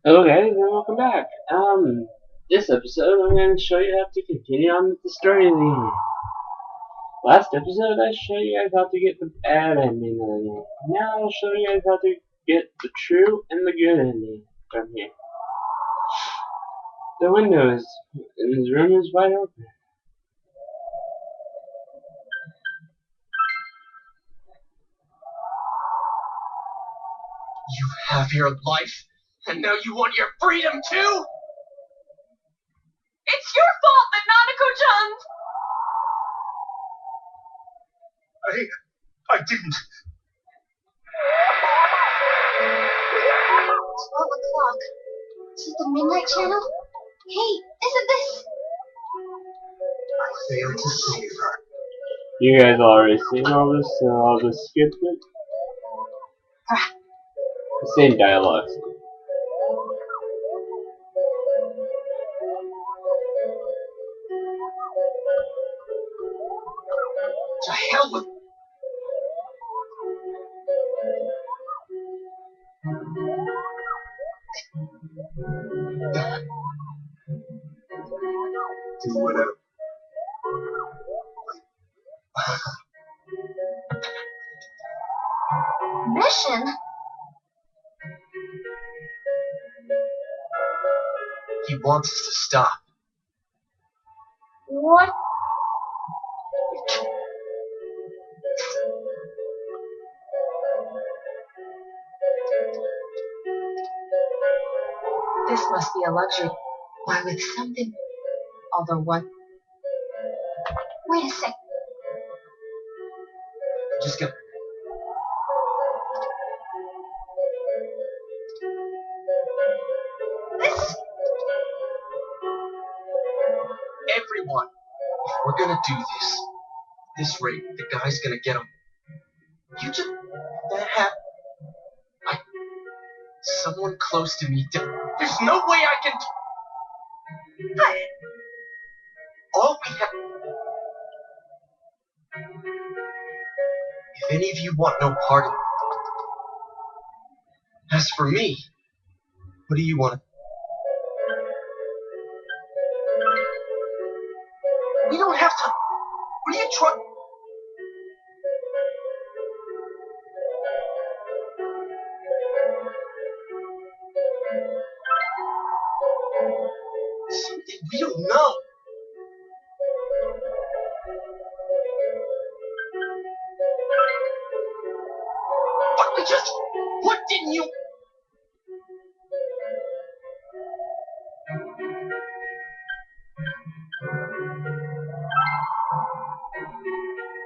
Hello guys, and welcome back. This episode I'm going to show you how to continue on with the story theme. Last episode I showed you guys how to get the bad ending of the game. Now I'll show you guys how to get the true and the good ending from here. The window is in this room is wide open. You have your life, and now you want your freedom too? It's your fault that Nanako-chan... I didn't. 12 o'clock. Is it the Midnight Channel? Hey, isn't this? I failed to save her. You guys already seen all this, so I'll just skip it. The same dialogue. To hell with... Do whatever. Mission? He wants us to stop. What? This must be a luxury. Why, with something... Although what? Wait a sec. Just go. This? Everyone, if we're gonna do this rate, the guy's gonna get him. You just... That happened. Someone close to me... There's no way I can... All we have... If any of you want no part of it... As for me, what do you want? We don't have to... What are you trying... Something we don't know. But we just... What didn't you...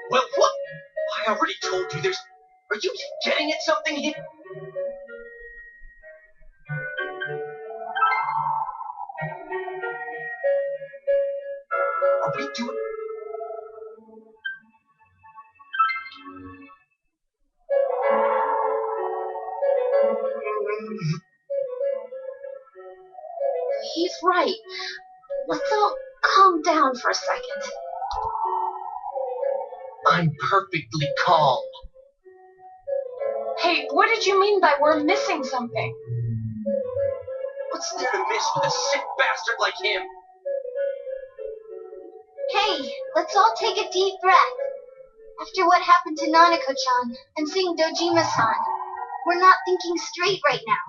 Well, what? I already told you there's... Are you getting at something here? Are we doing... He's right. Let's all calm down for a second. I'm perfectly calm. Hey, what did you mean by we're missing something? What's there to miss with a sick bastard like him? Hey, let's all take a deep breath. After what happened to Nanako-chan and seeing Dojima-san, we're not thinking straight right now.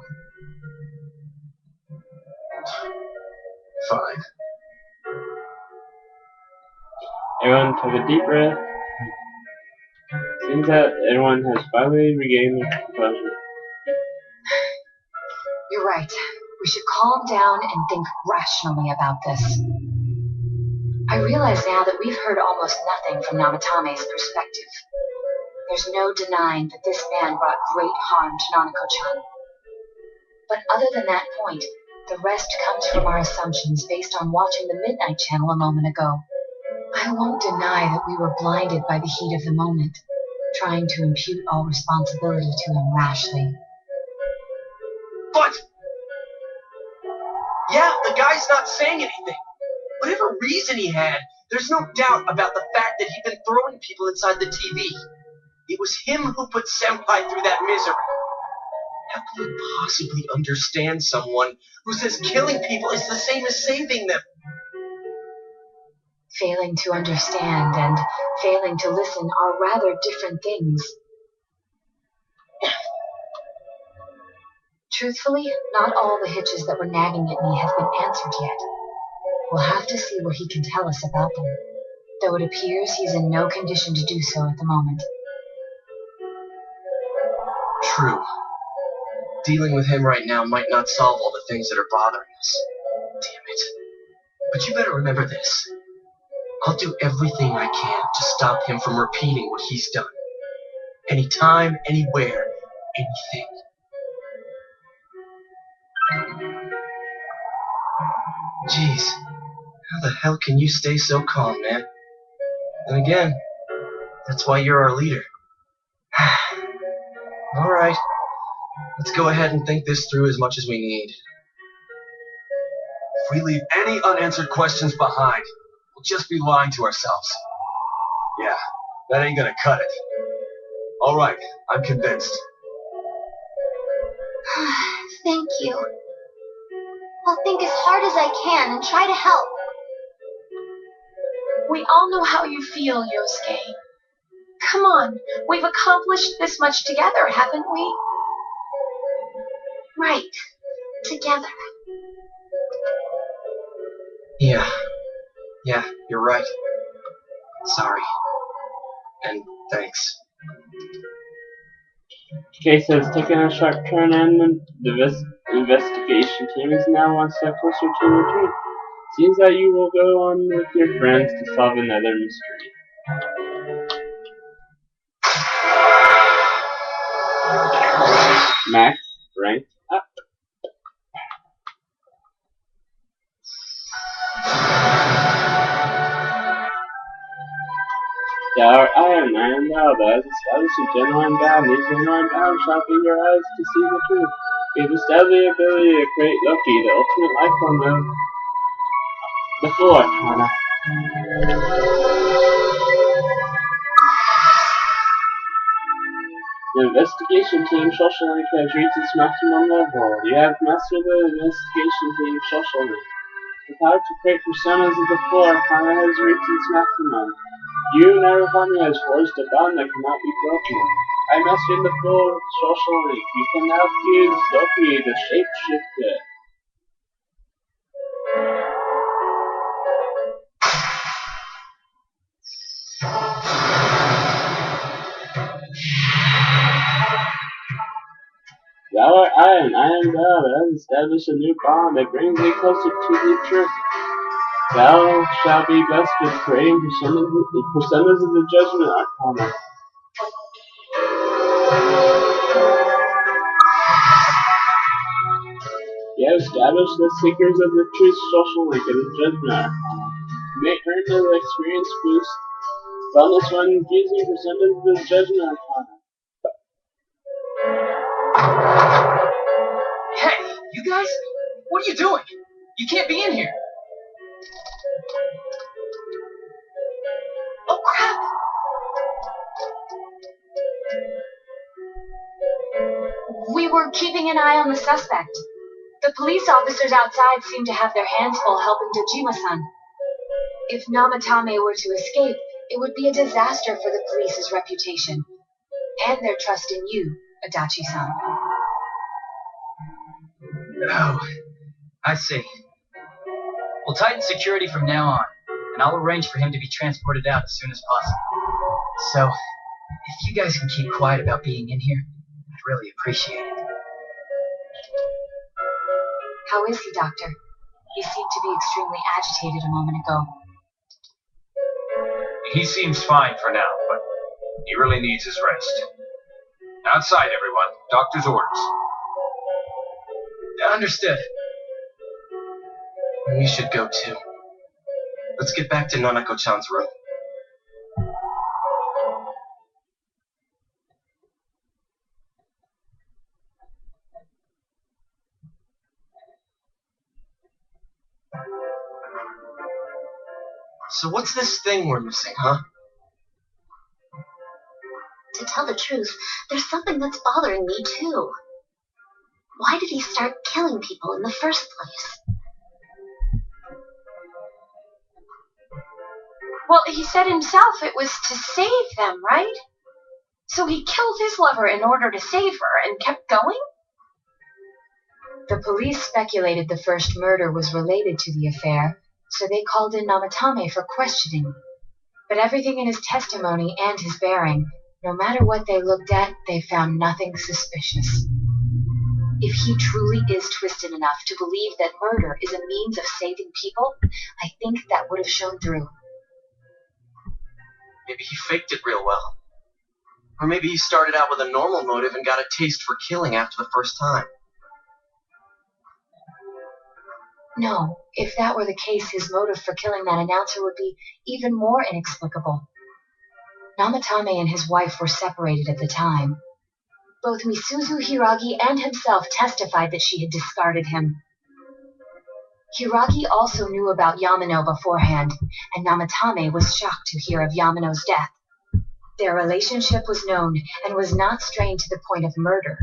Fine. Everyone take a deep breath. Seems that everyone has finally regained their composure. You're right. We should calm down and think rationally about this. I realize now that we've heard almost nothing from Namatame's perspective. There's no denying that this man brought great harm to Nanako-chan. But other than that point, the rest comes from our assumptions based on watching the Midnight Channel a moment ago. I won't deny that we were blinded by the heat of the moment, trying to impute all responsibility to him rashly. But... Yeah, the guy's not saying anything. Whatever reason he had, there's no doubt about the fact that he'd been throwing people inside the TV. It was him who put Senpai through that misery. How can you possibly understand someone who says killing people is the same as saving them? Failing to understand and failing to listen are rather different things. Truthfully, not all the hitches that were nagging at me have been answered yet. We'll have to see what he can tell us about them, though it appears he's in no condition to do so at the moment. True. Dealing with him right now might not solve all the things that are bothering us. Damn it. But you better remember this. I'll do everything I can to stop him from repeating what he's done. Anytime, anywhere, anything. Jeez, how the hell can you stay so calm, man? And again, that's why you're our leader. Alright, let's go ahead and think this through as much as we need. If we leave any unanswered questions behind, we'll just be lying to ourselves. Yeah, that ain't gonna cut it. Alright, I'm convinced. Thank you. I'll think as hard as I can and try to help. We all know how you feel, Yosuke. Come on, we've accomplished this much together, haven't we? Right. Together. Yeah, you're right. Sorry. And thanks. Okay, so it's taking a sharp turn, and the investigation team is now one step closer to retreat. Seems that you will go on with your friends to solve another mystery. Max, rank up. Thou art iron thou hast established a genuine bound. These genuine bounds shall be your eyes to see the truth. You have established the ability to create Loki, the ultimate life form of the full arcana. The investigation team social link has reached its maximum level. You have mastered the investigation team social link. The power to create personas of the full arcana has reached its maximum. You, Namatame, has forged a bond that cannot be broken. I mastered the full social link. You can now fuse Loki, the shapeshifter. Thou art iron thou that has established a new bond that brings thee closer to the truth. Thou shalt be blessed with creating personas of the judgment arcana. You have established the seekers of the truth social link of the judgment arcana. You may earn the experience boost bonus when using personas of the judgment arcana. Hey, you guys? What are you doing? You can't be in here. Oh, crap! We were keeping an eye on the suspect. The police officers outside seem to have their hands full helping Dojima-san. If Namatame were to escape, it would be a disaster for the police's reputation. And their trust in you, Adachi-san. Oh, I see. We'll tighten security from now on, and I'll arrange for him to be transported out as soon as possible. So, if you guys can keep quiet about being in here, I'd really appreciate it. How is he, Doctor? He seemed to be extremely agitated a moment ago. He seems fine for now, but he really needs his rest. Outside, everyone. Doctor's orders. Understood. We should go too. Let's get back to Nanako-chan's room. So what's this thing we're missing, huh? To tell the truth, there's something that's bothering me too. why did he start killing people in the first place? Well, he said himself it was to save them, right? So he killed his lover in order to save her and kept going? The police speculated the first murder was related to the affair, so they called in Namatame for questioning. But everything in his testimony and his bearing, no matter what they looked at, they found nothing suspicious. If he truly is twisted enough to believe that murder is a means of saving people, I think that would have shown through. Maybe he faked it real well. Or maybe he started out with a normal motive and got a taste for killing after the first time. No, if that were the case, his motive for killing that announcer would be even more inexplicable. Namatame and his wife were separated at the time. Both Misuzu Hiragi and himself testified that she had discarded him. Hiragi also knew about Yamano beforehand, and Namatame was shocked to hear of Yamano's death. Their relationship was known and was not strained to the point of murder.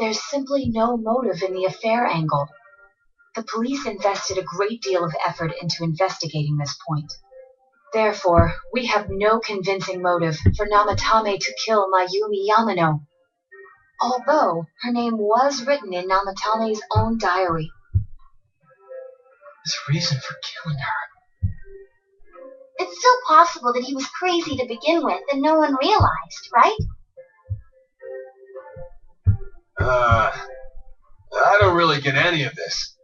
There's simply no motive in the affair angle. The police invested a great deal of effort into investigating this point. Therefore, we have no convincing motive for Namatame to kill Mayumi Yamano, although her name was written in Namatame's own diary. His reason for killing her. It's still possible that he was crazy to begin with and no one realized, right? I don't really get any of this.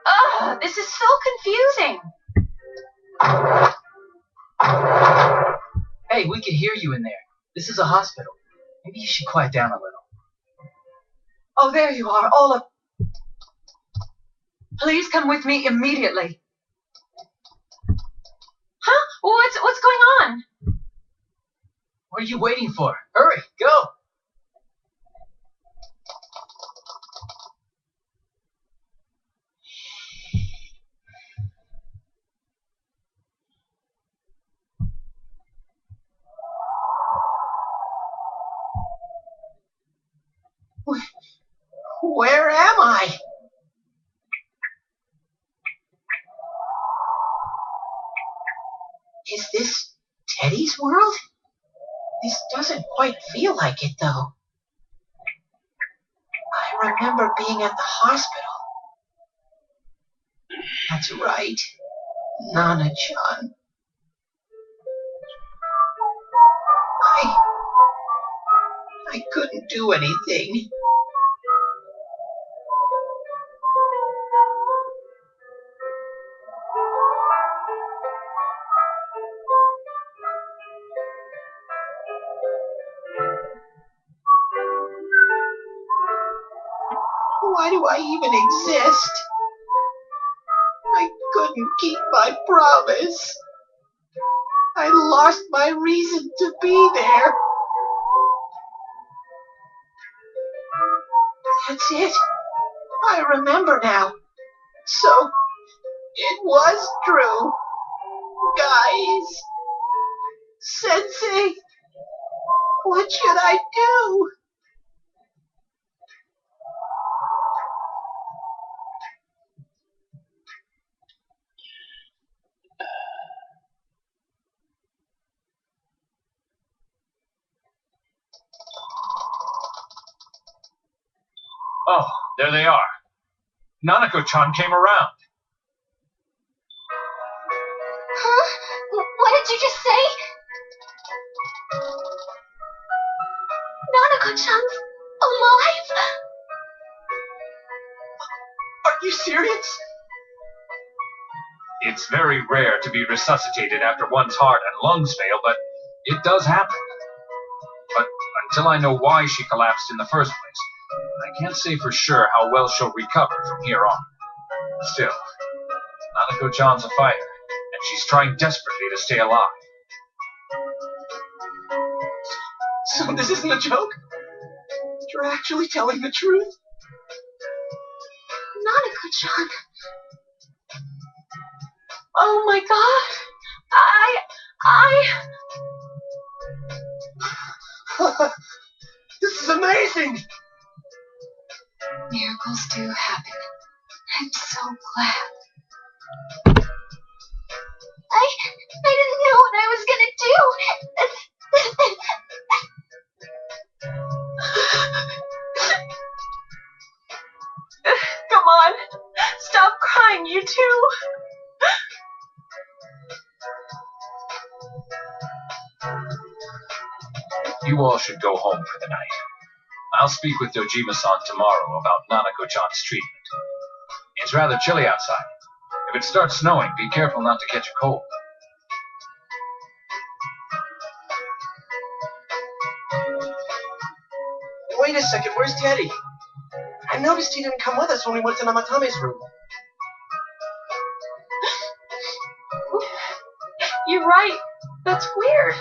Ugh, this is so confusing. Hey, we can hear you in there. This is a hospital. Maybe you should quiet down a little. Oh, there you are, all of... Please come with me immediately. Huh? What's going on? What are you waiting for? Hurry, go! Where am I? Is this Teddy's world? This doesn't quite feel like it, though. I remember being at the hospital. That's right. Nana-chan. I couldn't do anything. Why do I even exist? I couldn't keep my promise. I lost my reason to be there. That's it. I remember now. So, it was true. Guys. Sensei. What should I do? Oh, there they are. Nanako-chan came around. Huh? What did you just say? Nanako-chan's alive? Are you serious? It's very rare to be resuscitated after one's heart and lungs fail, but it does happen. But until I know why she collapsed in the first place, I can't say for sure how well she'll recover from here on. Still, Nanako-chan's a fighter, and she's trying desperately to stay alive. So this isn't a joke? You're actually telling the truth? Nanako-chan. Oh my god! amazing! Miracles do happen. I'm so glad. I didn't know what I was gonna do. Come on. Stop crying, you two. You all should go home for the night. I'll speak with Dojima-san tomorrow about Nanako-chan's treatment. It's rather chilly outside. If it starts snowing, be careful not to catch a cold. Wait a second, where's Teddy? I noticed he didn't come with us when we went to Namatame's room. You're right. That's weird.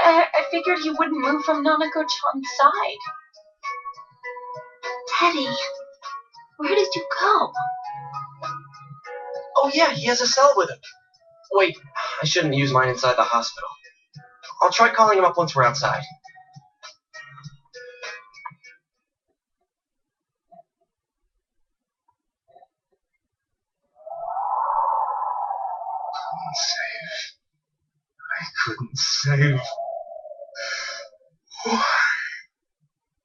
I figured he wouldn't move from Nanako-chan's side. Teddy, where did you go? Oh yeah, he has a cell with him. Wait, I shouldn't use mine inside the hospital. I'll try calling him up once we're outside. I couldn't save. Why?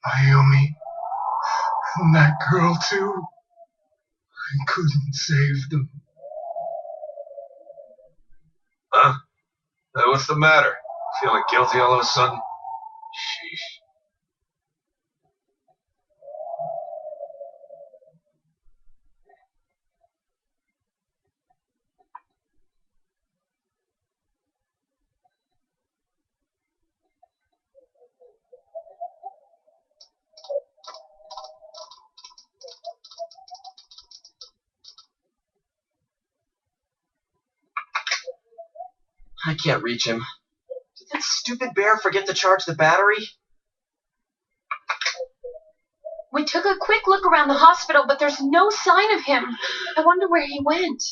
Ayumi. And that girl too. I couldn't save them. Huh? What's the matter? Feeling guilty all of a sudden? Sheesh. I can't reach him. Did that stupid bear forget to charge the battery? We took a quick look around the hospital, but there's no sign of him. I wonder where he went.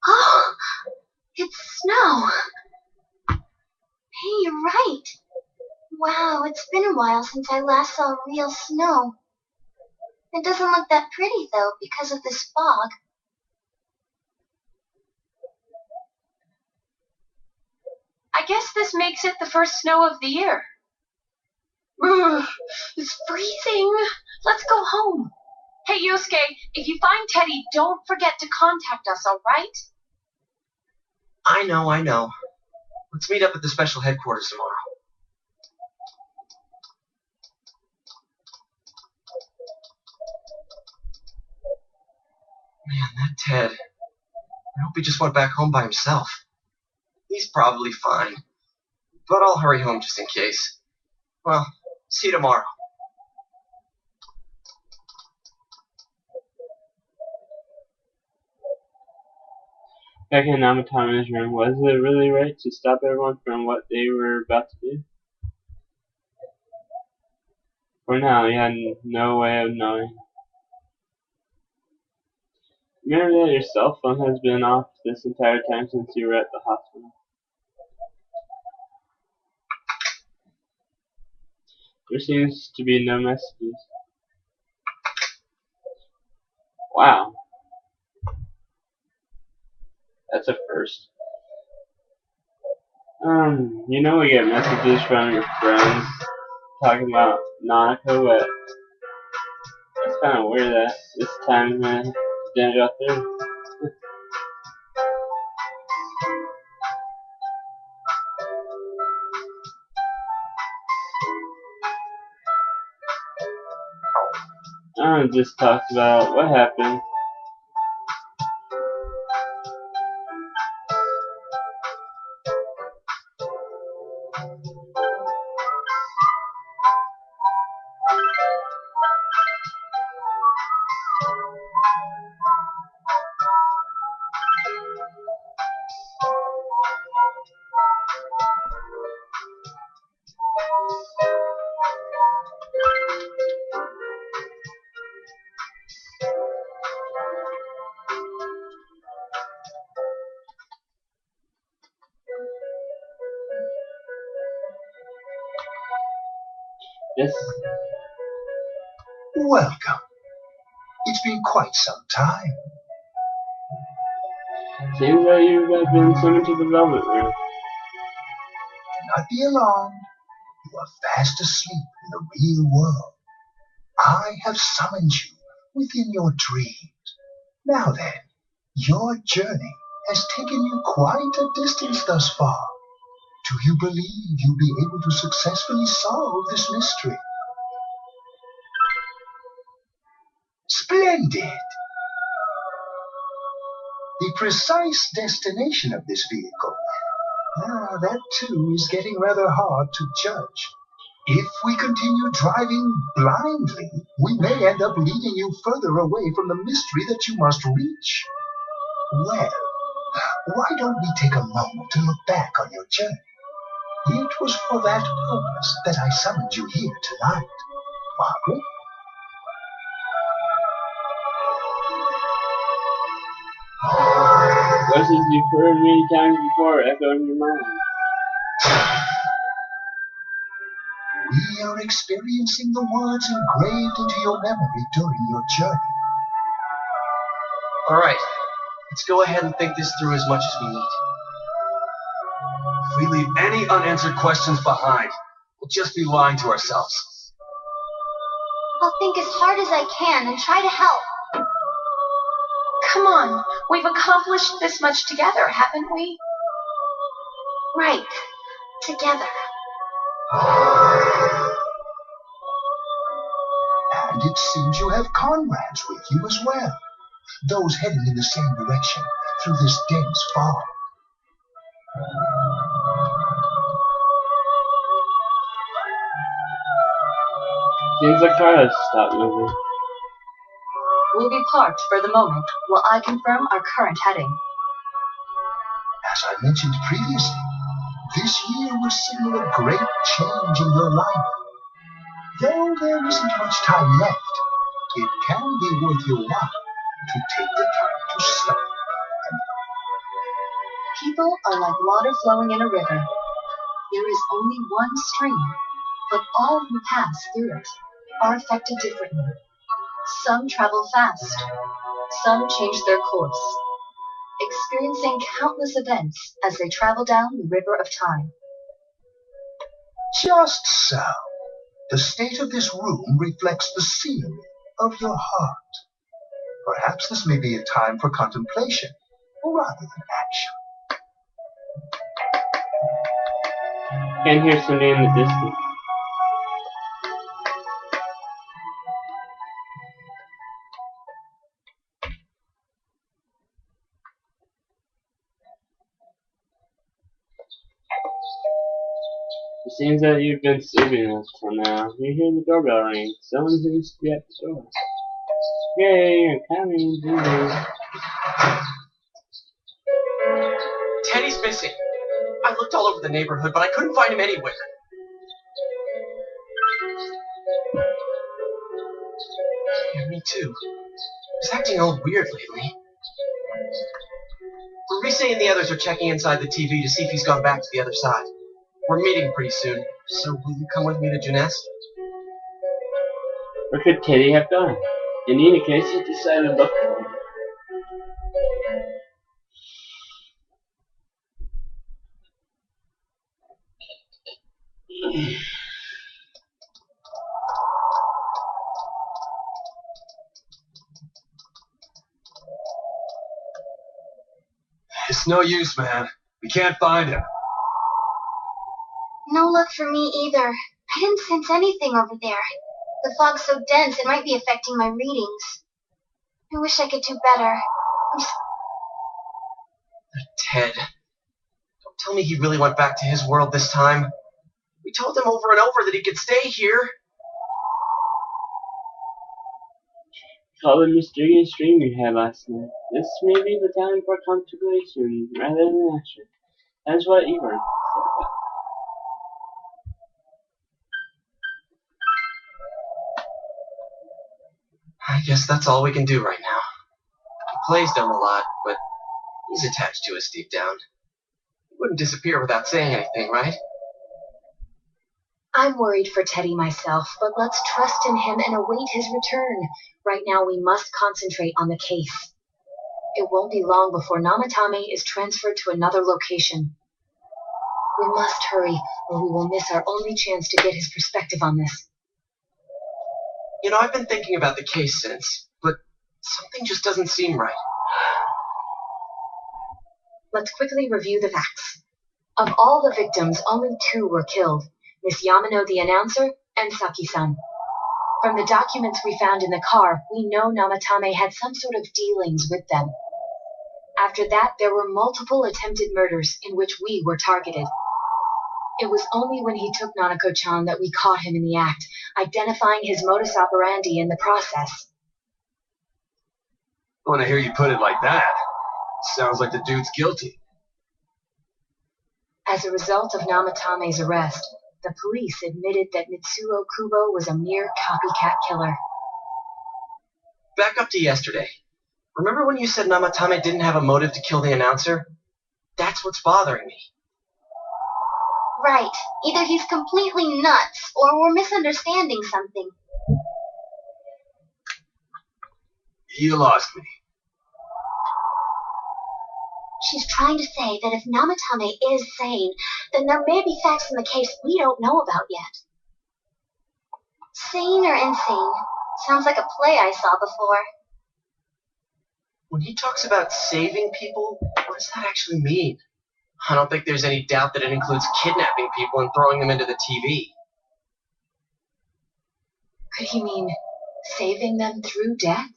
Oh, it's snow. Hey, you're right. Wow, it's been a while since I last saw real snow. It doesn't look that pretty, though, because of this fog. I guess this makes it the first snow of the year. Ugh, it's freezing. Let's go home. Hey, Yosuke, if you find Teddy, don't forget to contact us, all right? I know. Let's meet up at the special headquarters tomorrow. Man, that Ted. I hope he just went back home by himself. He's probably fine. But I'll hurry home just in case. Well, see you tomorrow. Back in Namatame's room, was it really right to stop everyone from what they were about to do? For now, you had no way of knowing. Remember that your cell phone has been off this entire time since you were at the hospital. There seems to be no messages. Wow. That's a first. You know we get messages from your friends talking about Nanako, but it's kind of weird that this time didn't go through. Just talked about what happened. Yes. Welcome. It's been quite some time. Seems like you have been summoned to the Velvet Room. Do not be alarmed. You are fast asleep in the real world. I have summoned you within your dreams. Now then, your journey has taken you quite a distance thus far. Do you believe you'll be able to successfully solve this mystery? Splendid! The precise destination of this vehicle, that too is getting rather hard to judge. If we continue driving blindly, we may end up leading you further away from the mystery that you must reach. Well, why don't we take a moment to look back on your journey? It was for that purpose that I summoned you here tonight. Margaret? Voices you've heard many times before echo in your mind. We are experiencing the words engraved into your memory during your journey. Alright, let's go ahead and think this through as much as we need. If we leave any unanswered questions behind, we'll just be lying to ourselves. I'll think as hard as I can and try to help. Come on, we've accomplished this much together, haven't we? Right. Together. And it seems you have comrades with you as well. Those heading in the same direction through this dense fog. Seems like car has stopped moving. We'll be parked for the moment while I confirm our current heading. As I mentioned previously, this year will signal a great change in your life. Though there isn't much time left, it can be worth your while to take the time to stop. People are like water flowing in a river. There is only one stream, but all who pass through it are affected differently. Some travel fast, some change their course, experiencing countless events as they travel down the river of time. Just so. The state of this room reflects the scenery of your heart. Perhaps this may be a time for contemplation rather than action. Can't hear somebody in the distance. It seems that you've been sleeping until now. You hear the doorbell ring. Someone seems to be at the door. Yay, I'm coming, dude. Teddy's missing. I looked all over the neighborhood, but I couldn't find him anywhere. Yeah, me too. He's acting all weird lately. Maurice and the others are checking inside the TV to see if he's gone back to the other side. We're meeting pretty soon, so will you come with me to Jeunesse? Where could Teddy have gone? In any case, he decided to look for him. It's no use, man. We can't find him. No luck for me either. I didn't sense anything over there. The fog's so dense it might be affecting my readings. I wish I could do better. Ted. Don't tell me he really went back to his world this time. We told him over and over that he could stay here. Call the mysterious dream you had last night. This may be the time for contemplation rather than action. That's what Eber said about. I guess that's all we can do right now. He plays dumb a lot, but he's attached to us deep down. He wouldn't disappear without saying anything, right? I'm worried for Teddy myself, but let's trust in him and await his return. Right now we must concentrate on the case. It won't be long before Namatame is transferred to another location. We must hurry, or we will miss our only chance to get his perspective on this. You know, I've been thinking about the case since, but something just doesn't seem right. Let's quickly review the facts. Of all the victims, only 2 were killed, Miss Yamano the announcer and Saki-san. From the documents we found in the car, we know Namatame had some sort of dealings with them. After that, there were multiple attempted murders in which we were targeted. It was only when he took Nanako-chan that we caught him in the act, identifying his modus operandi in the process. When I hear you put it like that, sounds like the dude's guilty. As a result of Namatame's arrest, the police admitted that Mitsuo Kubo was a mere copycat killer. Back up to yesterday. Remember when you said Namatame didn't have a motive to kill the announcer? That's what's bothering me. Right. Either he's completely nuts, or we're misunderstanding something. You lost me. She's trying to say that if Namatame is sane, then there may be facts in the case we don't know about yet. Sane or insane? Sounds like a play I saw before. When he talks about saving people, what does that actually mean? I don't think there's any doubt that it includes kidnapping people and throwing them into the TV. Could he mean saving them through death?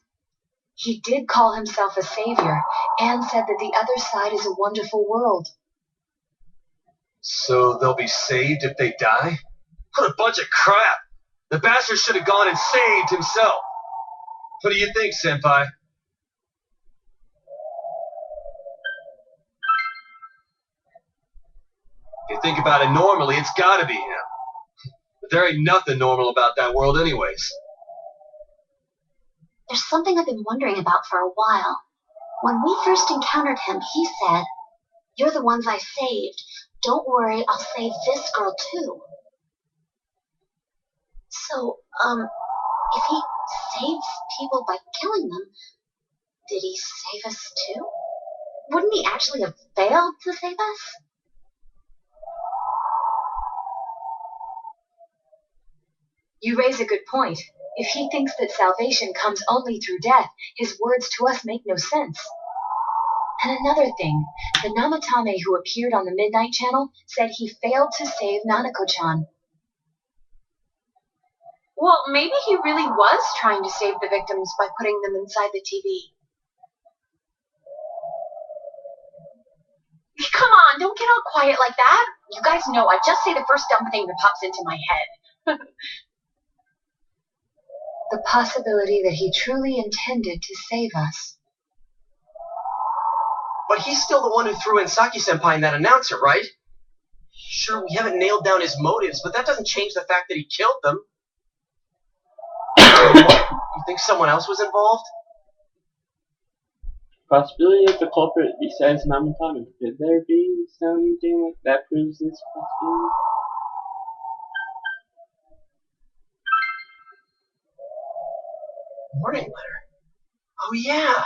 He did call himself a savior and said that the other side is a wonderful world. So they'll be saved if they die? What a bunch of crap! The bastard should have gone and saved himself! What do you think, Senpai? If you think about it normally, it's gotta be him. But there ain't nothing normal about that world anyways. There's something I've been wondering about for a while. When we first encountered him, he said, "You're the ones I saved. Don't worry, I'll save this girl too." So, if he saves people by killing them, did he save us too? Wouldn't he actually have failed to save us? You raise a good point. If he thinks that salvation comes only through death, his words to us make no sense. And another thing, the Namatame who appeared on the Midnight Channel said he failed to save Nanako-chan. Well, maybe he really was trying to save the victims by putting them inside the TV. Come on, don't get all quiet like that. You guys know I just say the first dumb thing that pops into my head. The possibility that he truly intended to save us. But he's still the one who threw in Saki-senpai and that announcer, right? Sure, we haven't nailed down his motives, but that doesn't change the fact that he killed them. You think someone else was involved? Possibility of the culprit besides Namatame. Could there be something like that proves this possibility? Warning letter? Oh yeah!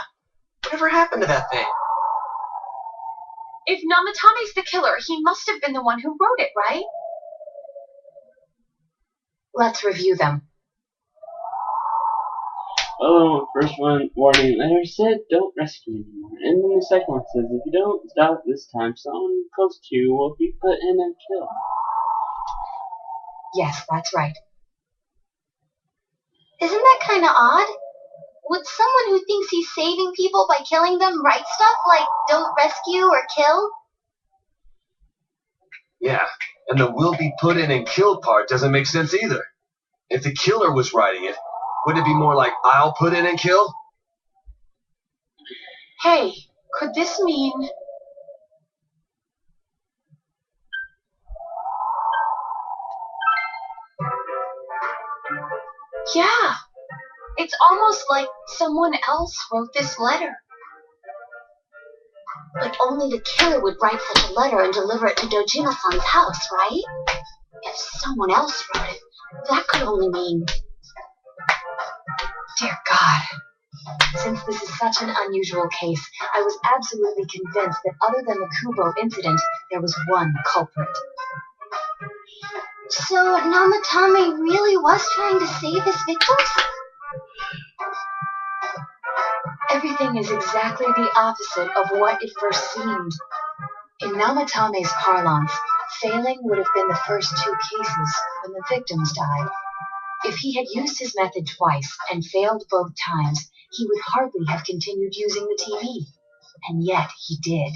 Whatever happened to that thing? If Namatame's the killer, he must have been the one who wrote it, right? Let's review them. Oh, first one, warning letter said, "Don't rescue anymore." And then the second one says, "If you don't stop this time, someone close to you will be put in and killed." Yes, that's right. Isn't that kind of odd? Would someone who thinks he's saving people by killing them write stuff like, "Don't rescue or kill"? Yeah, and the "will be put in and killed" part doesn't make sense either. If the killer was writing it, wouldn't it be more like "I'll put in and kill"? Hey, could this mean... Yeah, it's almost like someone else wrote this letter. But only the killer would write such a letter and deliver it to Dojima-san's house, right? If if someone else wrote it, that could only mean... Dear God. Since this is such an unusual case, I was absolutely convinced that other than the Kubo incident, there was one culprit. So Namatame really was trying to save his victims? Everything is exactly the opposite of what it first seemed. In Namatame's parlance, failing would have been the first two cases when the victims died. If he had used his method twice and failed both times, he would hardly have continued using the TV. And yet he did.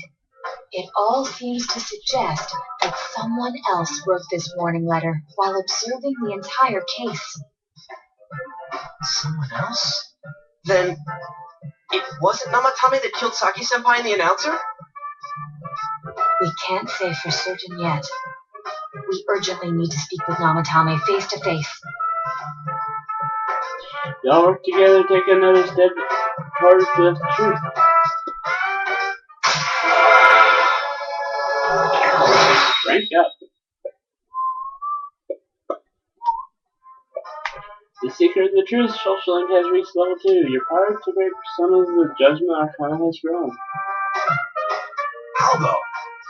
It all seems to suggest that someone else wrote this warning letter while observing the entire case. Someone else? Then it wasn't Namatame that killed Saki-senpai and the announcer? We can't say for certain yet. We urgently need to speak with Namatame face to face. Y'all work together, take another step towards the truth. Rank up. The secret of the truth, social link has reached level 2. Your power to create personas of the judgment arcana has grown. How though?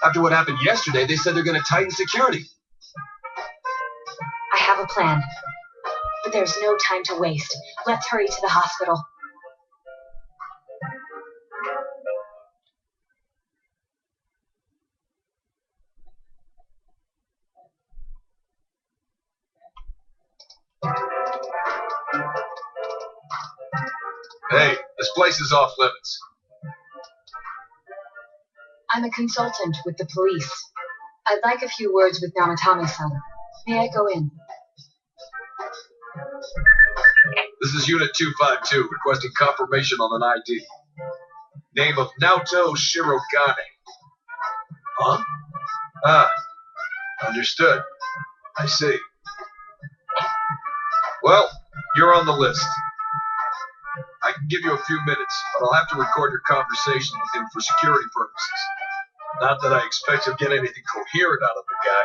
After what happened yesterday, they said they're going to tighten security. I have a plan, but there's no time to waste. Let's hurry to the hospital. Hey, this place is off limits. I'm a consultant with the police. I'd like a few words with Namatame-san. May I go in? This is Unit 252, requesting confirmation on an ID. Name of Naoto Shirogane. Huh? Ah, understood. I see. Well, you're on the list. I can give you a few minutes, but I'll have to record your conversation with him for security purposes. Not that I expect to get anything coherent out of the guy.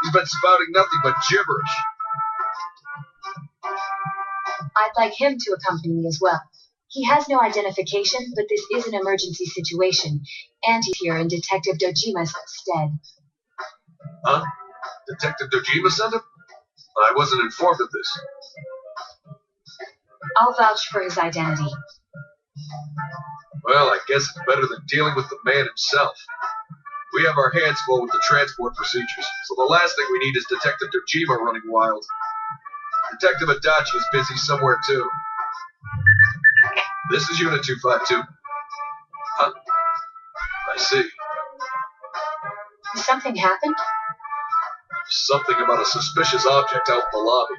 He's been spouting nothing but gibberish. I'd like him to accompany me as well. He has no identification, but this is an emergency situation, and he's here in Detective Dojima's stead. Huh? Detective Dojima sent him? I wasn't informed of this. I'll vouch for his identity. Well, I guess it's better than dealing with the man himself. We have our hands full with the transport procedures, so the last thing we need is Detective Dojima running wild. Detective Adachi is busy somewhere too. This is Unit 252. Huh? I see. Has something happened? Something about a suspicious object out in the lobby.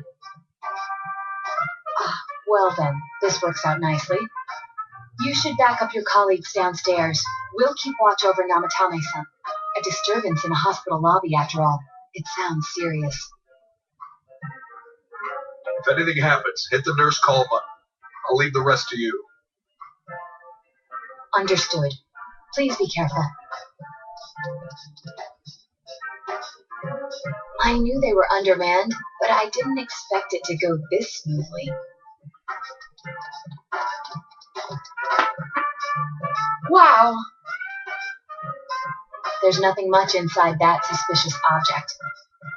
Ah, well then, this works out nicely. You should back up your colleagues downstairs. We'll keep watch over Namatame-san. A disturbance in a hospital lobby, after all. It sounds serious. If anything happens, hit the nurse call button. I'll leave the rest to you. Understood. Please be careful. I knew they were undermanned, but I didn't expect it to go this smoothly. Wow! There's nothing much inside that suspicious object,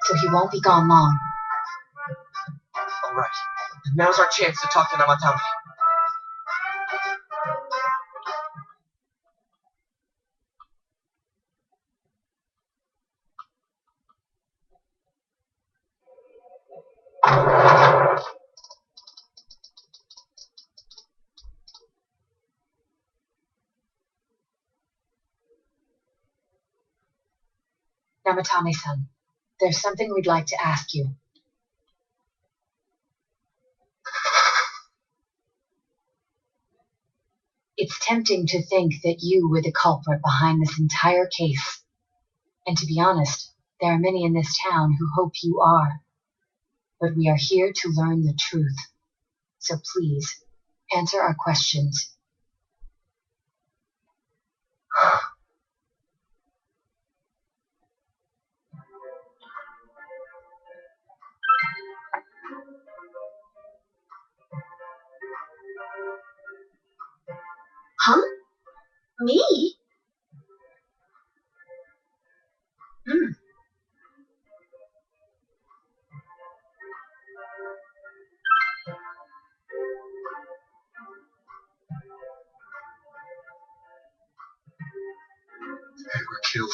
so he won't be gone long. All right. Now's our chance to talk to Namatame. Namatame-san, there's something we'd like to ask you. It's tempting to think that you were the culprit behind this entire case. And to be honest, there are many in this town who hope you are. But we are here to learn the truth. So please, answer our questions. Me? They were killed.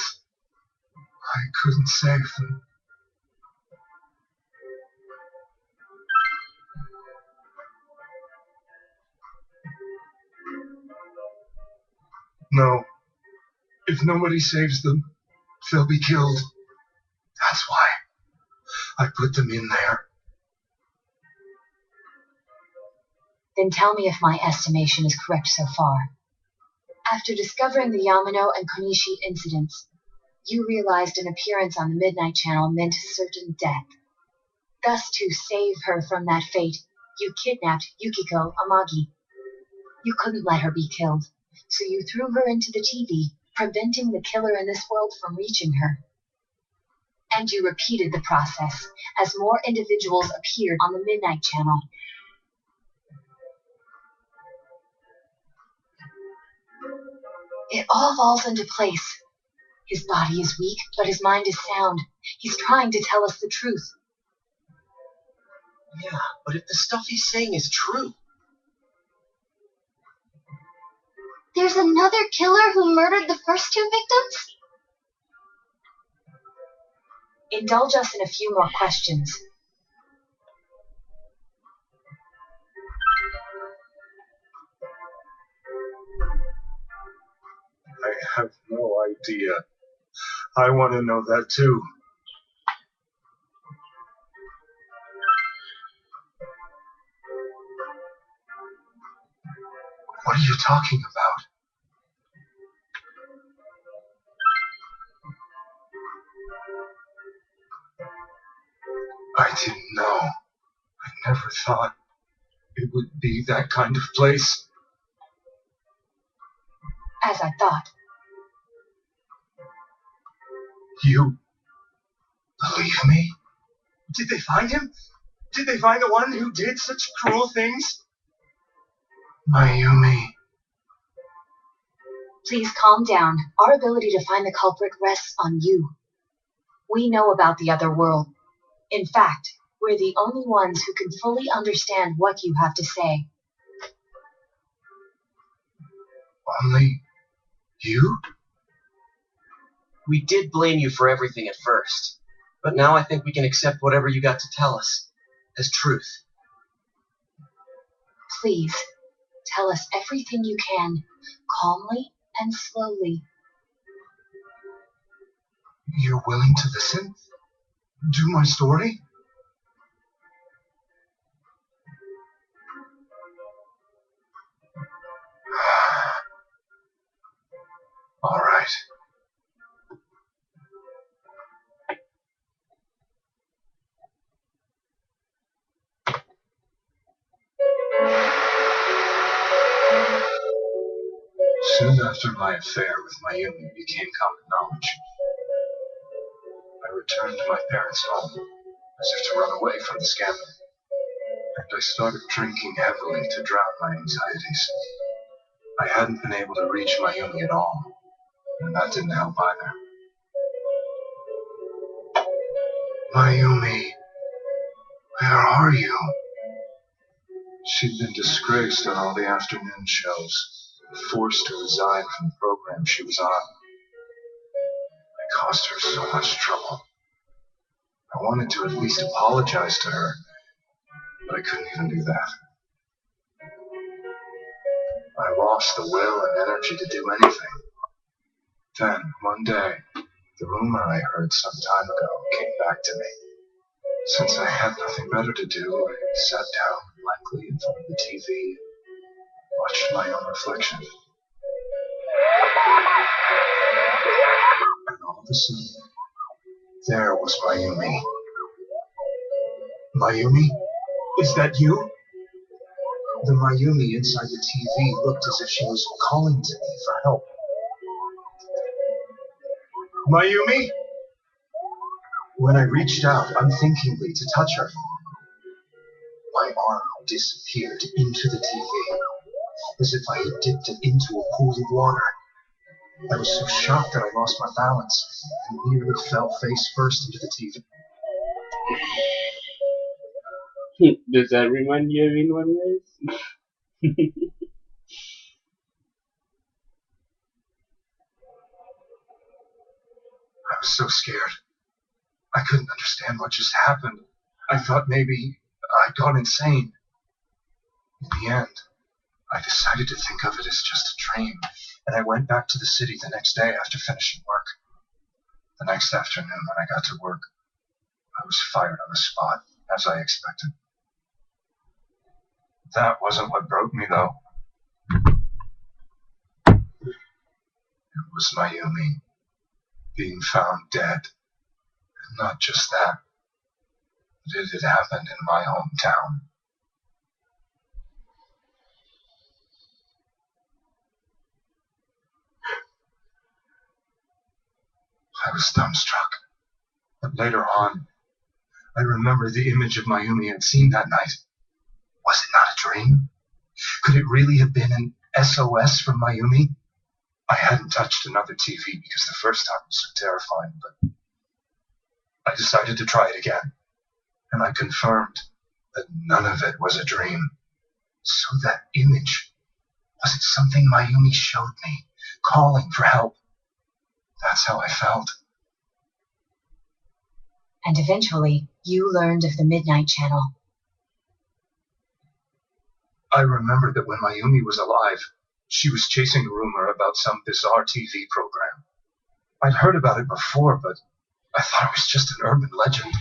I couldn't save them. No. If nobody saves them, they'll be killed. That's why I put them in there. Then tell me if my estimation is correct so far. After discovering the Yamano and Konishi incidents, you realized an appearance on the Midnight Channel meant certain death. Thus, to save her from that fate, you kidnapped Yukiko Amagi. You couldn't let her be killed, so you threw her into the TV, preventing the killer in this world from reaching her. And you repeated the process as more individuals appeared on the Midnight Channel. It all falls into place. His body is weak, but his mind is sound. He's trying to tell us the truth. Yeah, but if the stuff he's saying is true... There's another killer who murdered the first two victims? Indulge us in a few more questions. I have no idea. I want to know that too. What are you talking about? I didn't know. I never thought it would be that kind of place. As I thought. You believe me? Did they find him? Did they find the one who did such cruel things? Mayumi. Please calm down. Our ability to find the culprit rests on you. We know about the other world. In fact, we're the only ones who can fully understand what you have to say. Only you? We did blame you for everything at first, but now I think we can accept whatever you got to tell us as truth. Please, tell us everything you can, calmly and slowly. You're willing to listen? Do my story? All right. Soon after my affair with Mayumi became common knowledge, I returned to my parents' home as if to run away from the scandal, and I started drinking heavily to drown my anxieties. I hadn't been able to reach Mayumi at all, and that didn't help either. Mayumi, where are you? She'd been disgraced on all the afternoon shows, and forced to resign from the program she was on. I caused her so much trouble. I wanted to at least apologize to her, but I couldn't even do that. I lost the will and energy to do anything. Then, one day, the rumor I heard some time ago came back to me. Since I had nothing better to do, I sat down blankly in front of the TV, watched my own reflection. And all of a sudden, there was Mayumi. Mayumi? Is that you? The Mayumi inside the TV looked as if she was calling to me for help. Mayumi? When I reached out unthinkingly to touch her, my arm disappeared into the TV, as if I had dipped it into a pool of water. I was so shocked that I lost my balance and nearly fell face first into the TV. Does that remind you of anyone, guys? I was so scared. I couldn't understand what just happened. I thought maybe I'd gone insane. In the end, I decided to think of it as just a dream, and I went back to the city the next day after finishing work. The next afternoon when I got to work, I was fired on the spot, as I expected. That wasn't what broke me, though. It was Mayumi being found dead. And not just that, but it had happened in my hometown. I was dumbstruck. But later on, I remember the image of Mayumi I'd seen that night. Was it not a dream? Could it really have been an SOS from Mayumi? I hadn't touched another TV because the first time was so terrifying, but I decided to try it again, and I confirmed that none of it was a dream. So that image, was it something Mayumi showed me, calling for help? That's how I felt. And eventually, you learned of the Midnight Channel. I remembered that when Mayumi was alive, she was chasing a rumor about some bizarre TV program. I'd heard about it before, but I thought it was just an urban legend.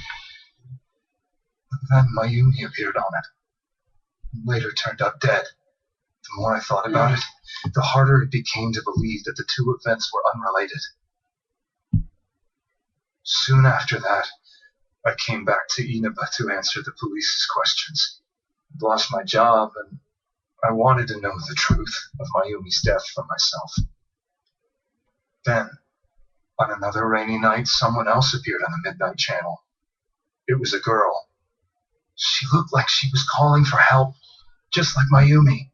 But then Mayumi appeared on it, and later turned up dead. The more I thought about it, the harder it became to believe that the two events were unrelated. Soon after that, I came back to Inaba to answer the police's questions. I'd lost my job, and I wanted to know the truth of Mayumi's death for myself. Then, on another rainy night, someone else appeared on the Midnight Channel. It was a girl. She looked like she was calling for help, just like Mayumi.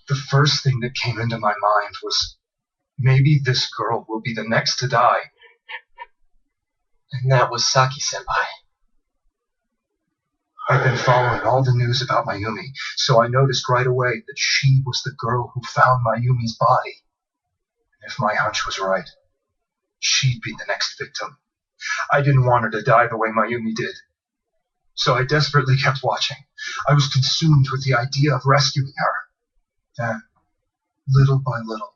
The first thing that came into my mind was, maybe this girl will be the next to die. And that was Saki-senpai. I'd been following all the news about Mayumi, so I noticed right away that she was the girl who found Mayumi's body. And if my hunch was right, she'd be the next victim. I didn't want her to die the way Mayumi did. So I desperately kept watching. I was consumed with the idea of rescuing her. Then, little by little,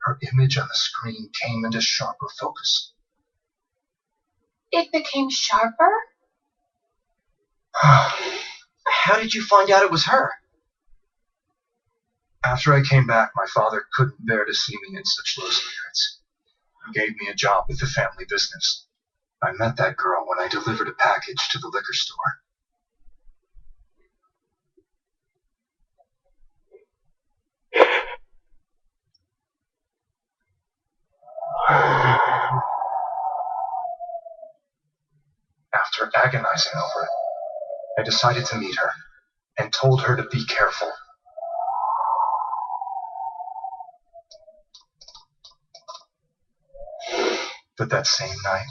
her image on the screen came into sharper focus. It became sharper? How did you find out it was her? After I came back, my father couldn't bear to see me in such low spirits. He gave me a job with the family business. I met that girl when I delivered a package to the liquor store. After agonizing over it, I decided to meet her and told her to be careful. But that same night,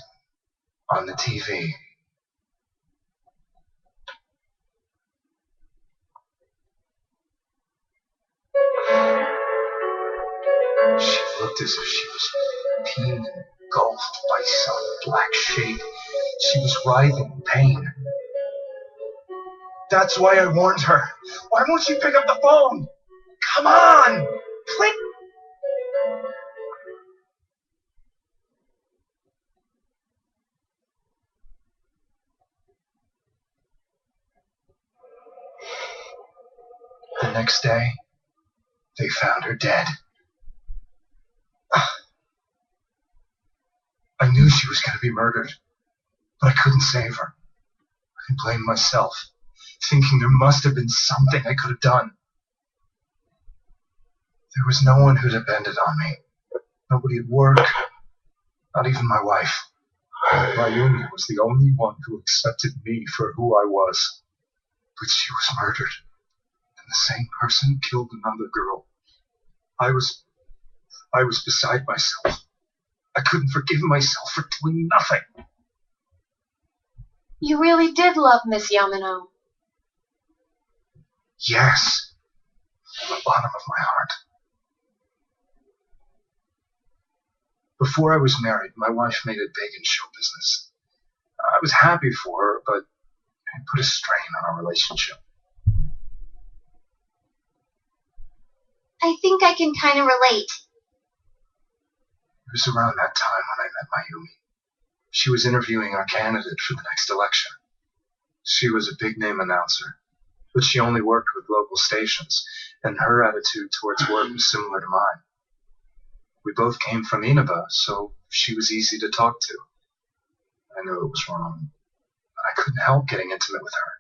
on the TV, she looked as if she was being engulfed by some black shape. She was writhing in pain. That's why I warned her. Why won't you pick up the phone? Come on! Click! The next day, they found her dead. I knew she was going to be murdered, but I couldn't save her. I blamed myself, thinking there must have been something I could have done. There was no one who depended on me. Nobody at work, not even my wife. Mayumi was the only one who accepted me for who I was. But she was murdered, and the same person killed another girl. I was I was beside myself. I couldn't forgive myself for doing nothing. You really did love Miss Yamano. Yes, from the bottom of my heart. Before I was married, my wife made it big in show business. I was happy for her, but it put a strain on our relationship. I think I can kind of relate. It was around that time when I met Mayumi. She was interviewing our candidate for the next election. She was a big-name announcer, but she only worked with local stations, and her attitude towards work was similar to mine. We both came from Inaba, so she was easy to talk to. I knew it was wrong, but I couldn't help getting intimate with her.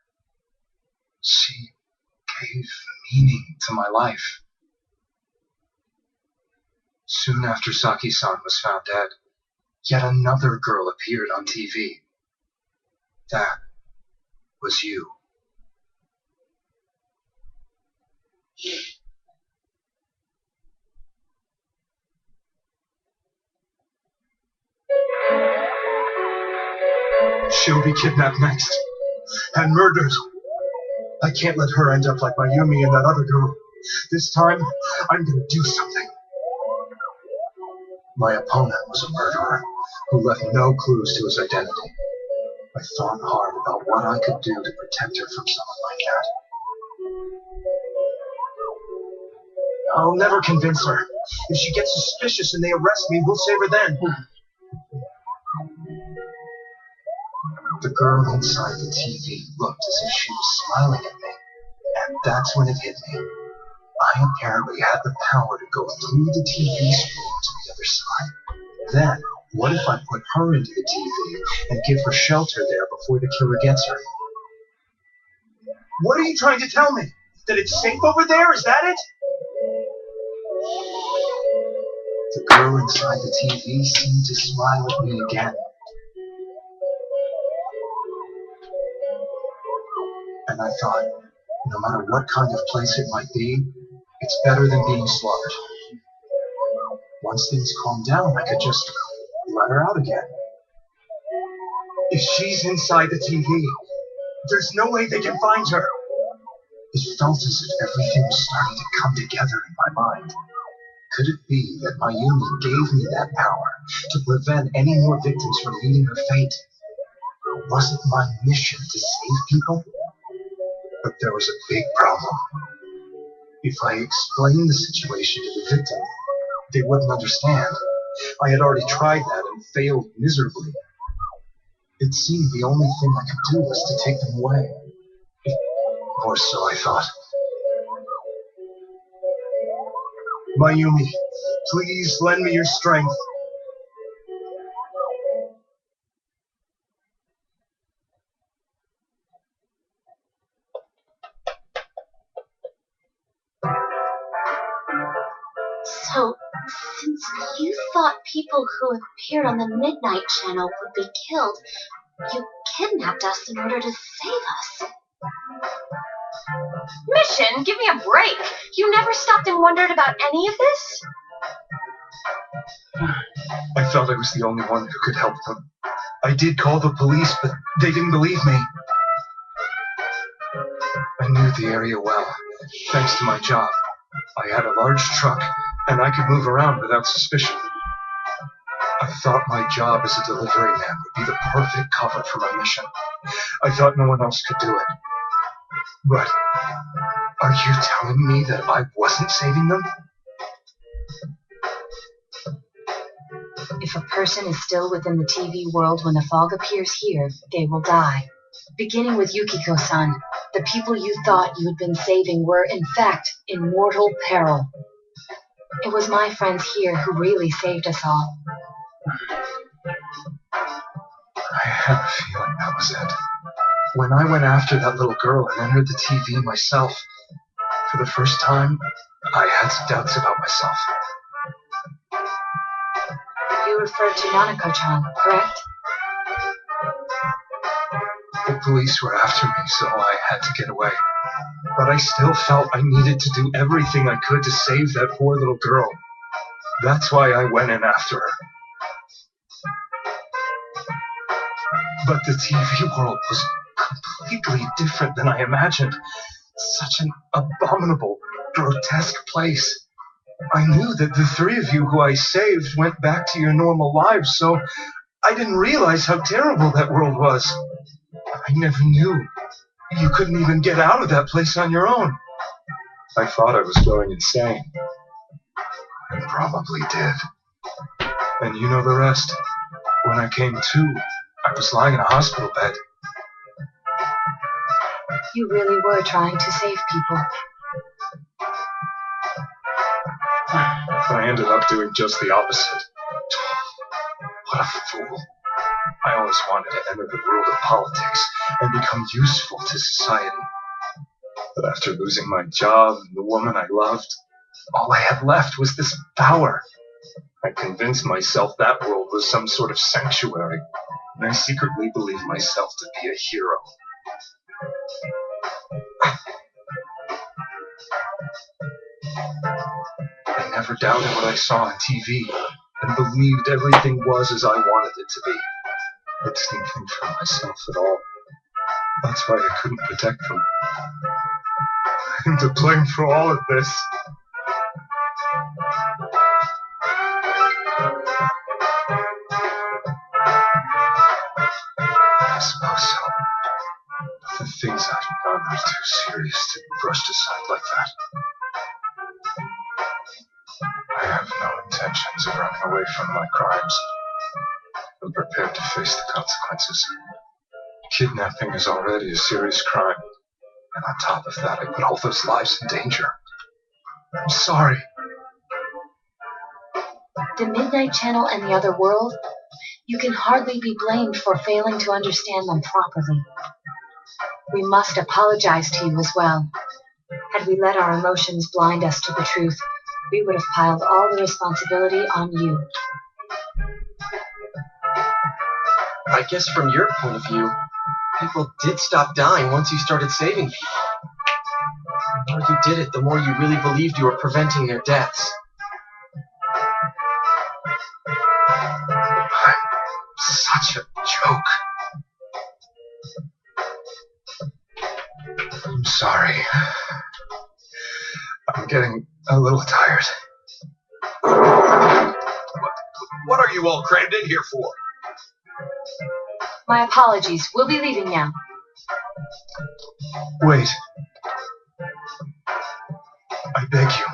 She gave meaning to my life. Soon after Saki-san was found dead, yet another girl appeared on TV. That was you. She'll be kidnapped next, and murdered. I can't let her end up like Mayumi and that other girl. This time, I'm gonna do something. My opponent was a murderer who left no clues to his identity. I thought hard about what I could do to protect her from someone like that. I'll never convince her. If she gets suspicious and they arrest me, we'll save her then. The girl inside the TV looked as if she was smiling at me, and that's when it hit me. I apparently had the power to go through the TV screen to the other side. Then, what if I put her into the TV and give her shelter there before the killer gets her? What are you trying to tell me? That it's safe over there? Is that it? The girl inside the TV seemed to smile at me again. And I thought, no matter what kind of place it might be, it's better than being slaughtered. Once things calm down, I could just let her out again. If she's inside the TV, there's no way they can find her. It felt as if everything was starting to come together in my mind. Could it be that Mayumi gave me that power to prevent any more victims from meeting her fate? Was it my mission to save people? But there was a big problem. If I explained the situation to the victim, they wouldn't understand. I had already tried that and failed miserably. It seemed the only thing I could do was to take them away. Or so I thought. Mayumi, please lend me your strength. So, since you thought people who appeared on the Midnight Channel would be killed, you kidnapped us in order to save us. Mission, give me a break. You never stopped and wondered about any of this? I felt I was the only one who could help them. I did call the police, but they didn't believe me. I knew the area well, thanks to my job. I had a large truck, and I could move around without suspicion. I thought my job as a delivery man would be the perfect cover for my mission. I thought no one else could do it. But are you telling me that I wasn't saving them? If a person is still within the TV world when the fog appears here, they will die. Beginning with Yukiko-san, the people you thought you had been saving were, in fact, in mortal peril. It was my friends here who really saved us all. I had a feeling that was it. When I went after that little girl and entered the TV myself, for the first time, I had some doubts about myself. You refer to Nanako-chan, correct? The police were after me, so I had to get away. But I still felt I needed to do everything I could to save that poor little girl. That's why I went in after her. But the TV world was completely different than I imagined. Such an abominable, grotesque place. I knew that the three of you who I saved went back to your normal lives, so I didn't realize how terrible that world was. I never knew. You couldn't even get out of that place on your own. I thought I was going insane. And probably did. And you know the rest. When I came to, I was lying in a hospital bed. You really were trying to save people. I ended up doing just the opposite. What a fool. I always wanted to enter the world of politics and become useful to society. But after losing my job and the woman I loved, all I had left was this power. I convinced myself that world was some sort of sanctuary, and I secretly believed myself to be a hero. I never doubted what I saw on TV and believed everything was as I wanted it to be. I didn't think for myself at all. That's why I couldn't protect them. I'm to blame for all of this. I suppose so. But the things I've done are too serious to be brushed aside like that. I have no intentions of running away from my crimes. I'm prepared to face the consequences. Kidnapping is already a serious crime. And on top of that, I put all those lives in danger. I'm sorry. The Midnight Channel and the other world, you can hardly be blamed for failing to understand them properly. We must apologize to you as well. Had we let our emotions blind us to the truth, we would have piled all the responsibility on you. I guess from your point of view, people did stop dying once you started saving people. The more you did it, the more you really believed you were preventing their deaths. I'm such a joke. I'm sorry. I'm getting a little tired. What are you all crammed in here for? My apologies. We'll be leaving now. Wait. I beg you,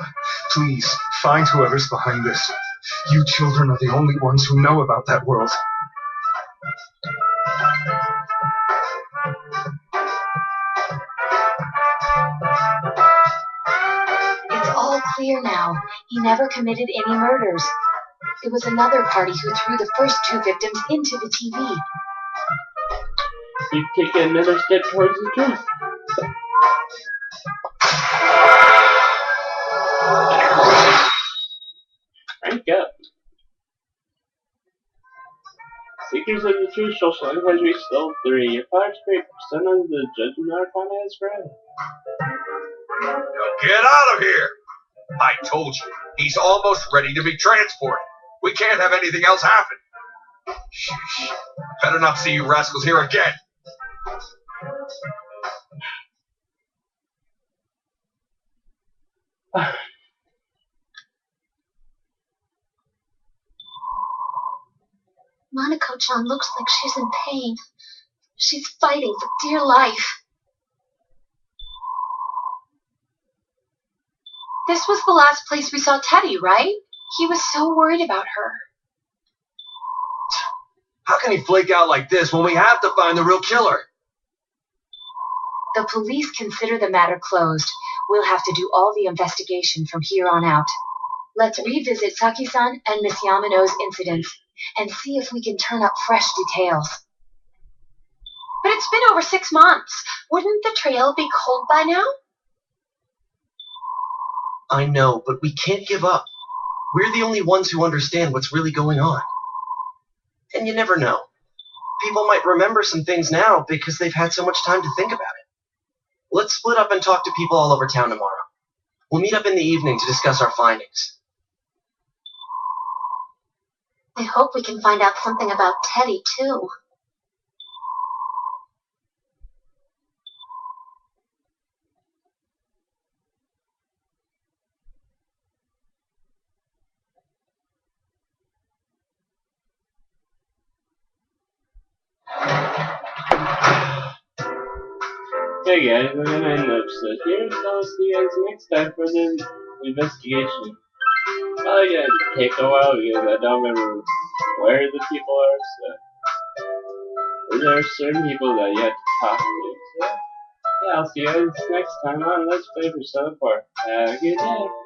please, find whoever's behind this. You children are the only ones who know about that world. It's all clear now. He never committed any murders. It was another party who threw the first two victims into the TV. You take another step towards the truth. Crank up. Seekers of the truth social has reached level 3. Your fire's great percent of the judgment arcana has grown. Now get out of here! I told you, he's almost ready to be transported. We can't have anything else happen. Shh. Better not see you rascals here again. Nanako-chan looks like she's in pain. She's fighting for dear life. This was the last place we saw Teddy, right? He was so worried about her. How can he flake out like this when we have to find the real killer? The police consider the matter closed. We'll have to do all the investigation from here on out. Let's revisit Saki-san and Miss Yamano's incidents and see if we can turn up fresh details. But it's been over 6 months. Wouldn't the trail be cold by now? I know, but we can't give up. We're the only ones who understand what's really going on. And you never know. People might remember some things now because they've had so much time to think about it. Let's split up and talk to people all over town tomorrow. We'll meet up in the evening to discuss our findings. I hope we can find out something about Teddy, too. Okay guys, we're gonna end the episode here, so I'll see you guys next time for the investigation. Probably gonna take a while because I don't remember where the people are, so there are certain people that you have to talk to, so yeah, I'll see you guys next time on Let's Play Persona 4. Have a good day!